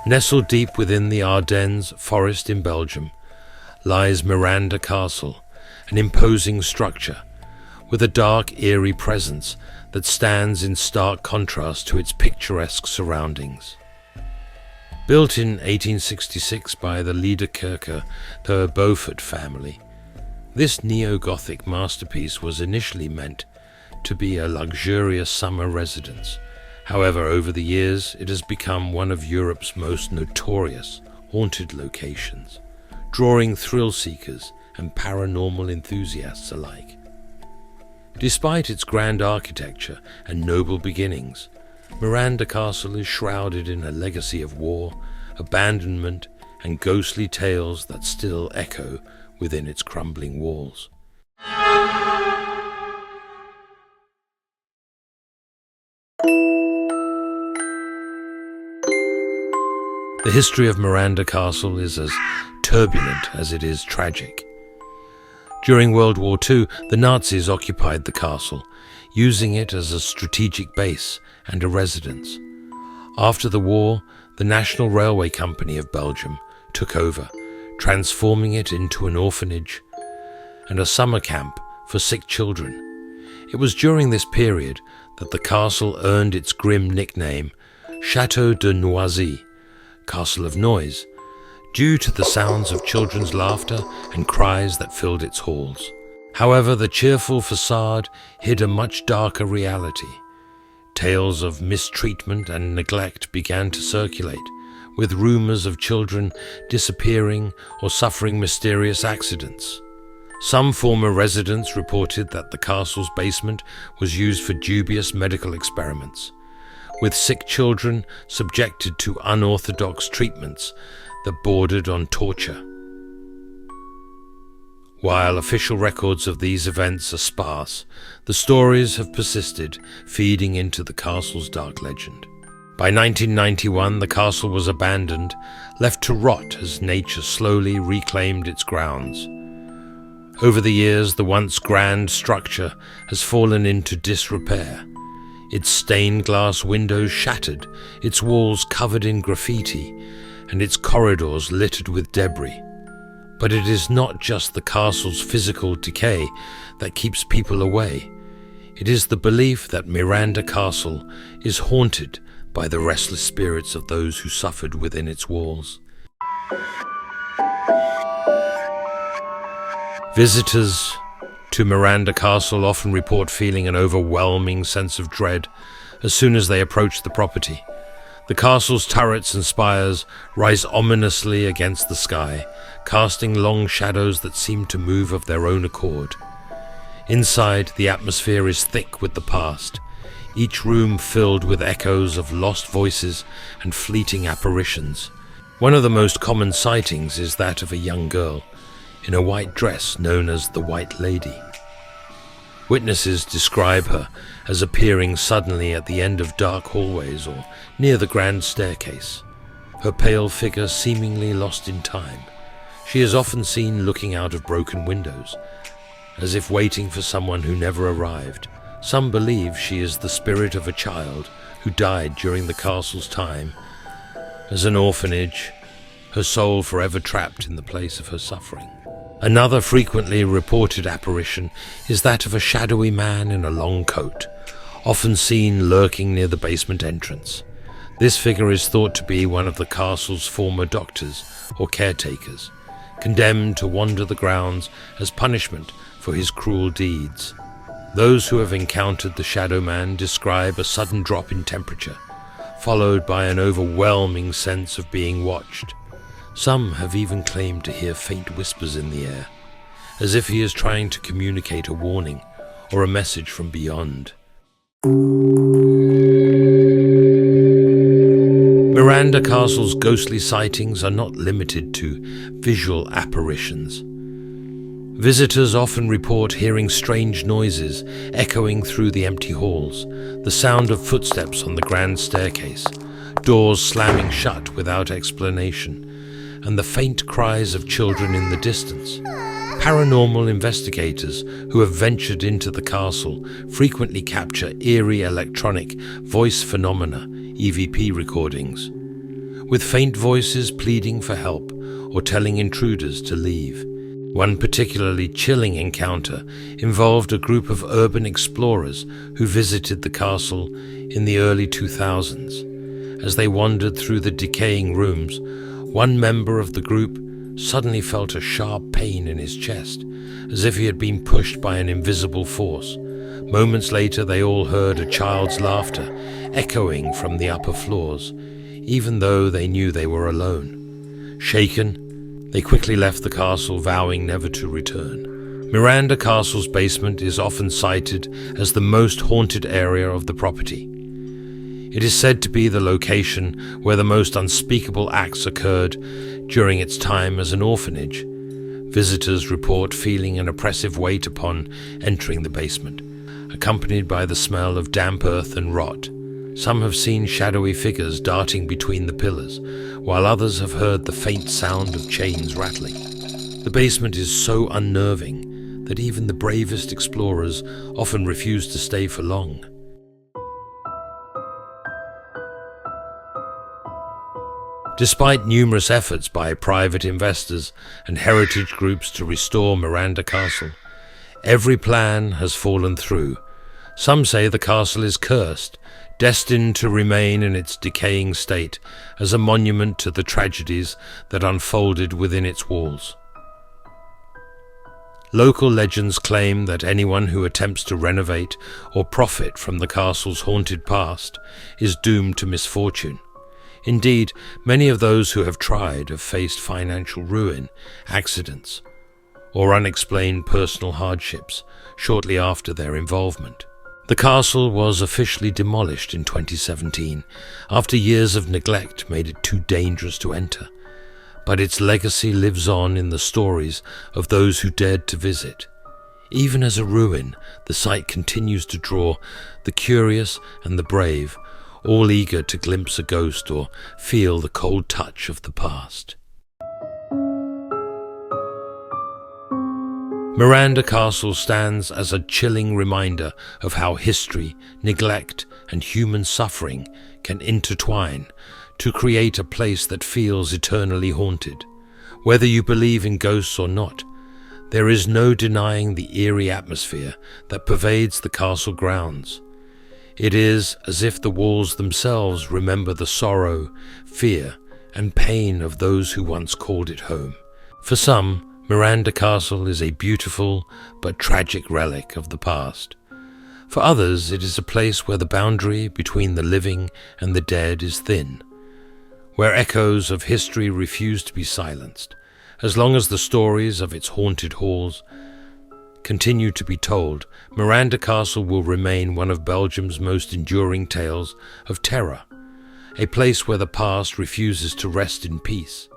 Nestled deep within the Ardennes forest in Belgium lies Miranda Castle, an imposing structure with a dark, eerie presence that stands in stark contrast to its picturesque surroundings. Built in 1866 by the Liederkircher Beaufort family, this neo-Gothic masterpiece was initially meant to be a luxurious summer residence. However, over the years, it has become one of Europe's most notorious haunted locations, drawing thrill-seekers and paranormal enthusiasts alike. Despite its grand architecture and noble beginnings, Miranda Castle is shrouded in a legacy of war, abandonment, and ghostly tales that still echo within its crumbling walls. The history of Miranda Castle is as turbulent as it is tragic. During World War II, the Nazis occupied the castle, using it as a strategic base and a residence. After the war, the National Railway Company of Belgium took over, transforming it into an orphanage and a summer camp for sick children. It was during this period that the castle earned its grim nickname, Château de Noisy, Castle of Noise, due to the sounds of children's laughter and cries that filled its halls. However, the cheerful facade hid a much darker reality. Tales of mistreatment and neglect began to circulate, with rumors of children disappearing or suffering mysterious accidents. Some former residents reported that the castle's basement was used for dubious medical experiments, with sick children subjected to unorthodox treatments that bordered on torture. While official records of these events are sparse, the stories have persisted, feeding into the castle's dark legend. By 1991, the castle was abandoned, left to rot as nature slowly reclaimed its grounds. Over the years, the once grand structure has fallen into disrepair. Its stained glass windows shattered, its walls covered in graffiti, and its corridors littered with debris. But it is not just the castle's physical decay that keeps people away. It is the belief that Miranda Castle is haunted by the restless spirits of those who suffered within its walls. Visitors to Miranda Castle often report feeling an overwhelming sense of dread as soon as they approach the property. The castle's turrets and spires rise ominously against the sky, casting long shadows that seem to move of their own accord. Inside, the atmosphere is thick with the past, each room filled with echoes of lost voices and fleeting apparitions. One of the most common sightings is that of a young girl in a white dress known as the White Lady. Witnesses describe her as appearing suddenly at the end of dark hallways or near the grand staircase, her pale figure seemingly lost in time. She is often seen looking out of broken windows, as if waiting for someone who never arrived. Some believe she is the spirit of a child who died during the castle's time as an orphanage, her soul forever trapped in the place of her suffering. Another frequently reported apparition is that of a shadowy man in a long coat, often seen lurking near the basement entrance. This figure is thought to be one of the castle's former doctors or caretakers, condemned to wander the grounds as punishment for his cruel deeds. Those who have encountered the shadow man describe a sudden drop in temperature, followed by an overwhelming sense of being watched. Some have even claimed to hear faint whispers in the air, as if he is trying to communicate a warning or a message from beyond. Miranda Castle's ghostly sightings are not limited to visual apparitions. Visitors often report hearing strange noises echoing through the empty halls, the sound of footsteps on the grand staircase, doors slamming shut without explanation, and the faint cries of children in the distance. Paranormal investigators who have ventured into the castle frequently capture eerie electronic voice phenomena, EVP recordings, with faint voices pleading for help or telling intruders to leave. One particularly chilling encounter involved a group of urban explorers who visited the castle in the early 2000s. As they wandered through the decaying rooms, one member of the group suddenly felt a sharp pain in his chest, as if he had been pushed by an invisible force. Moments later, they all heard a child's laughter echoing from the upper floors, even though they knew they were alone. Shaken, they quickly left the castle, vowing never to return. Miranda Castle's basement is often cited as the most haunted area of the property. It is said to be the location where the most unspeakable acts occurred during its time as an orphanage. Visitors report feeling an oppressive weight upon entering the basement, accompanied by the smell of damp earth and rot. Some have seen shadowy figures darting between the pillars, while others have heard the faint sound of chains rattling. The basement is so unnerving that even the bravest explorers often refuse to stay for long. Despite numerous efforts by private investors and heritage groups to restore Miranda Castle, every plan has fallen through. Some say the castle is cursed, destined to remain in its decaying state as a monument to the tragedies that unfolded within its walls. Local legends claim that anyone who attempts to renovate or profit from the castle's haunted past is doomed to misfortune. Indeed, many of those who have tried have faced financial ruin, accidents, or unexplained personal hardships shortly after their involvement. The castle was officially demolished in 2017 after years of neglect made it too dangerous to enter, but its legacy lives on in the stories of those who dared to visit. Even as a ruin, the site continues to draw the curious and the brave, all eager to glimpse a ghost or feel the cold touch of the past. Miranda Castle stands as a chilling reminder of how history, neglect, and human suffering can intertwine to create a place that feels eternally haunted. Whether you believe in ghosts or not, there is no denying the eerie atmosphere that pervades the castle grounds. It is as if the walls themselves remember the sorrow, fear, and pain of those who once called it home. For some, Miranda Castle is a beautiful but tragic relic of the past. For others, it is a place where the boundary between the living and the dead is thin, where echoes of history refuse to be silenced. As long as the stories of its haunted halls continue to be told, Miranda Castle will remain one of Belgium's most enduring tales of terror, a place where the past refuses to rest in peace.